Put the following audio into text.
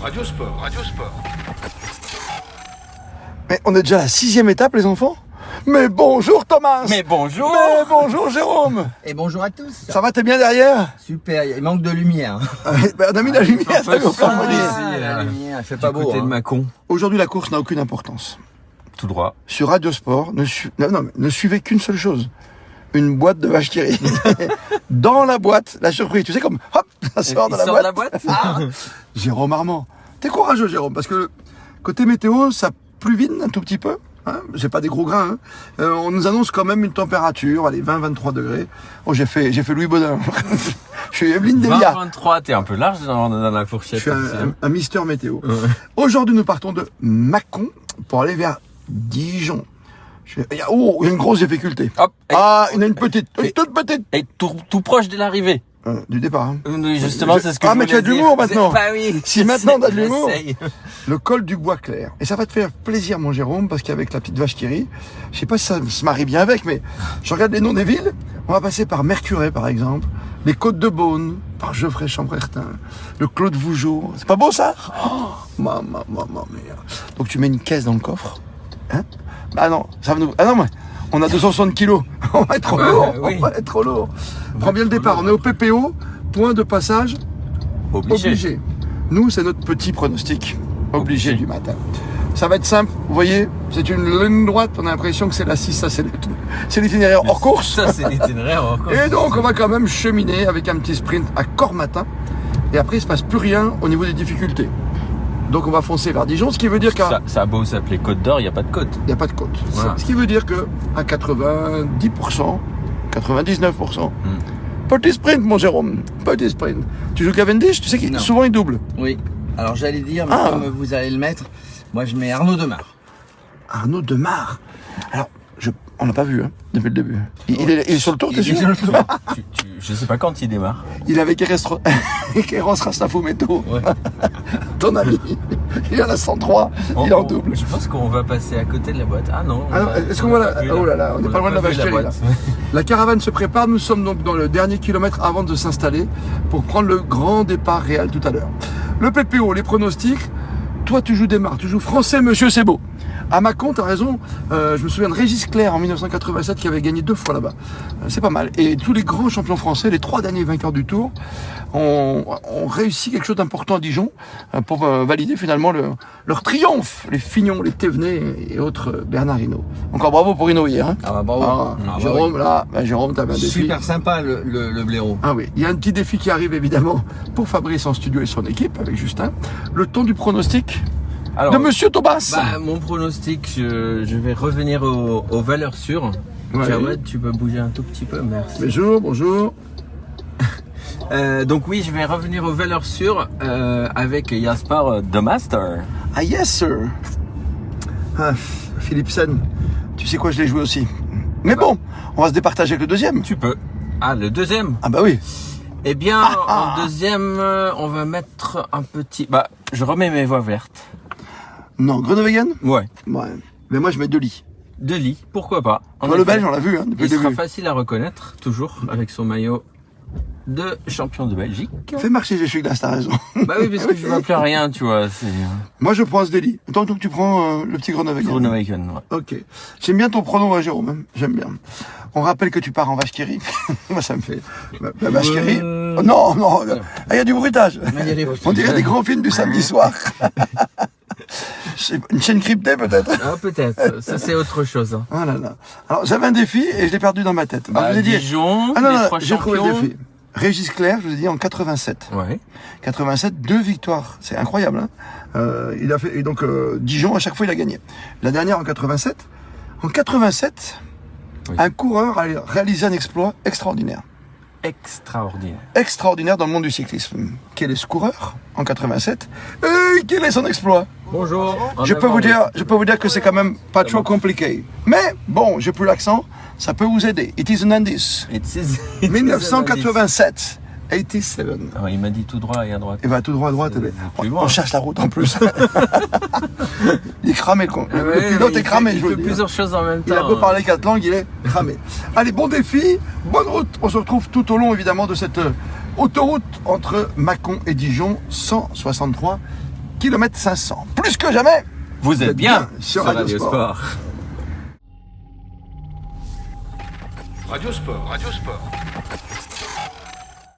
Radio Sport, Radio Sport. Mais on est déjà à la 6e étape, les enfants? Mais bonjour Thomas! Mais bonjour! Mais bonjour Jérôme! Et bonjour à tous. Ça va, t'es bien derrière? Super, il manque de lumière. On a mis la lumière, ça veut pas sombre dire. ici. La lumière, il fait Du pas beau. côté de Hein. Mâcon. Aujourd'hui, la course n'a aucune importance. Tout droit. Sur Radio Sport, ne suivez qu'une seule chose. Une boîte de vache qui rit. Dans la boîte, la surprise. Tu sais comme, hop, ça sort de Il la sort boîte. de la boîte? Jérôme Armand. T'es courageux, Jérôme, parce que côté météo, ça pluvine un tout petit peu. Hein, j'ai pas des gros grains. Hein. On nous annonce quand même une température, allez, 20-23 degrés. Oh, j'ai fait Louis Baudin. Je suis Evelyne Delia. 20-23, t'es un peu large dans la Je fourchette. suis aussi, hein. un Mister Météo. Ouais. Aujourd'hui, nous partons de Mâcon pour aller vers Dijon. Il y a une grosse difficulté. Hop. Et, Il y en a une petite, une toute petite. et tout proche de l'arrivée. Du départ. Hein. Oui, justement, c'est ce que je mais tu as de voulais l'humour dire. maintenant. Bah oui. Si maintenant t'as de l'humour. J'essaye. Le col du Bois Clair. Et ça va te faire plaisir, mon Jérôme, parce qu'avec la petite vache qui rit, je sais pas si ça se marie bien avec, mais je regarde les noms des villes. On va passer par Mercurey, par exemple, les Côtes de Beaune, par Geoffrey Chambertin, le Clos de Vougeot. C'est pas beau, ça? Maman, merde. Donc tu mets une caisse dans le coffre. Hein? Ah non, ça va nous... Ah non, mais on a 260 kilos. On va être trop lourd. oui. On va être trop lourd. Prends bien le départ. On est au PPO, point de passage obligé. Nous, c'est notre petit pronostic obligé du matin. Ça va être simple, vous voyez, c'est une ligne droite, on a l'impression que c'est la 6, ça c'est l'itinéraire hors course. Ça, c'est l'itinéraire hors course. Et donc, on va quand même cheminer avec un petit sprint à Cormatin. Et après, il ne se passe plus rien au niveau des difficultés. Donc, on va foncer vers Dijon, ce qui veut dire qu'à... Ça a beau s'appeler Côte d'Or, il n'y a pas de côte. Il n'y a pas de côte. Voilà. Ce qui veut dire que à 90%, 99%, petit sprint, mon Jérôme, petit sprint. Tu joues Cavendish, tu sais qu'il Non. souvent il double. Oui. Alors j'allais dire, mais Ah. comme vous allez le mettre, moi je mets Arnaud Demar. Arnaud Demar. Alors, on l'a pas vu, hein, depuis le début. Il est sur le tour, t'es Il est sûr? sur le tour. Je sais pas quand il démarre. Il est avec Eros Rastafometo, Ouais. ton ami. Il est à la 103, il est en double. Je pense qu'on va passer à côté de la boîte. Ah non. Alors, est-ce qu'on voit la... Oh là là, on n'est pas loin de la vache qui rit, là. La caravane se prépare, nous sommes donc dans le dernier kilomètre avant de s'installer pour prendre le grand départ réel tout à l'heure. Le PPO, les pronostics, toi tu joues Desmar, tu joues français, monsieur, c'est beau. À Mâcon, t'as raison, je me souviens de Régis Clerc en 1987 qui avait gagné 2 fois là-bas. C'est pas mal. Et tous les grands champions français, les 3 derniers vainqueurs du Tour, ont réussi quelque chose d'important à Dijon pour valider finalement leur triomphe. Les Fignons, les Thévenet et autres Bernard Hinault. Encore bravo pour Hinault hier. Hein. Ah bah bravo. Ah, Ah bah Jérôme, là, Jérôme, t'avais un défi. Super sympa le blaireau. Ah oui, il y a un petit défi qui arrive évidemment pour Fabrice en studio et son équipe avec Justin. Le temps du pronostic Alors, de Monsieur Thomas. mon pronostic, je vais revenir aux valeurs sûres. Ouais. Jawed, tu peux bouger un tout petit peu, merci. Bonjour, bonjour. Donc oui, je vais revenir aux valeurs sûres avec Jasper The Master. Ah yes sir. Ah, Philipsen, tu sais quoi, je l'ai joué aussi. Mais bon, on va se départager avec le deuxième. Tu peux. Ah, le deuxième. Ah bah oui. Eh bien, en deuxième, on va mettre un petit... Bah, je remets mes voix vertes. Non, Groenewegen. Ouais. Ouais. Mais moi je mets Deli. De lit, pourquoi pas. En Toi, le effet. Belge, on l'a vu hein, depuis Il le sera début. facile à reconnaître, toujours, avec son maillot de champion de Belgique. Fais marcher les cheveux, t'as raison. Bah oui, parce que je vois plus rien, tu vois. C'est Moi je prends ce Deli. Tant que tu prends le petit Groenewegen. Groenewegen, ouais. Ok. J'aime bien ton pronom, Jérôme. Hein. J'aime bien. On rappelle que tu pars en vache qui rit. Moi, ça me fait... La vache qui rit. Oh, non, non. Il y a du bruitage. On dirait des grands films du samedi soir. C'est une chaîne cryptée, peut-être. Ah, peut-être. Ça, c'est autre chose. Hein. Oh là là. Alors, j'avais un défi et je l'ai perdu dans ma tête. Alors, Bah, je vous ai dit... Dijon, Ah non, les non, 3 j'ai trouvé le champions. défi. Régis Clerc, je vous ai dit, en 87. Ouais. 87, 2 victoires. C'est incroyable. Hein. Il a fait... Et donc, Dijon, à chaque fois, il a gagné. La dernière en 87. En 87... Oui. Un coureur a réalisé un exploit extraordinaire. Extraordinaire. Extraordinaire dans le monde du cyclisme. Quel est ce coureur en 87 et quel est son exploit? Bonjour. Je peux vous dire que c'est quand même pas trop compliqué. Mais bon, j'ai plus l'accent, ça peut vous aider. It is an indice. 1987. 87. Ah, il m'a dit tout droit et à droite. Et va tout droit à droite. plus loin. On cherche la route en plus. Il est cramé, le con. Le Ouais, pilote est il cramé, fait, je veux il fait dire. plusieurs choses en même temps. Il a beau parler 4 langues, il est cramé. Allez, bon défi, bonne route. On se retrouve tout au long, évidemment, de cette autoroute entre Mâcon et Dijon, 163 kilomètre 500. Plus que jamais, Vous êtes bien sur sur Radio Sport. Radio Sport. Radio Sport.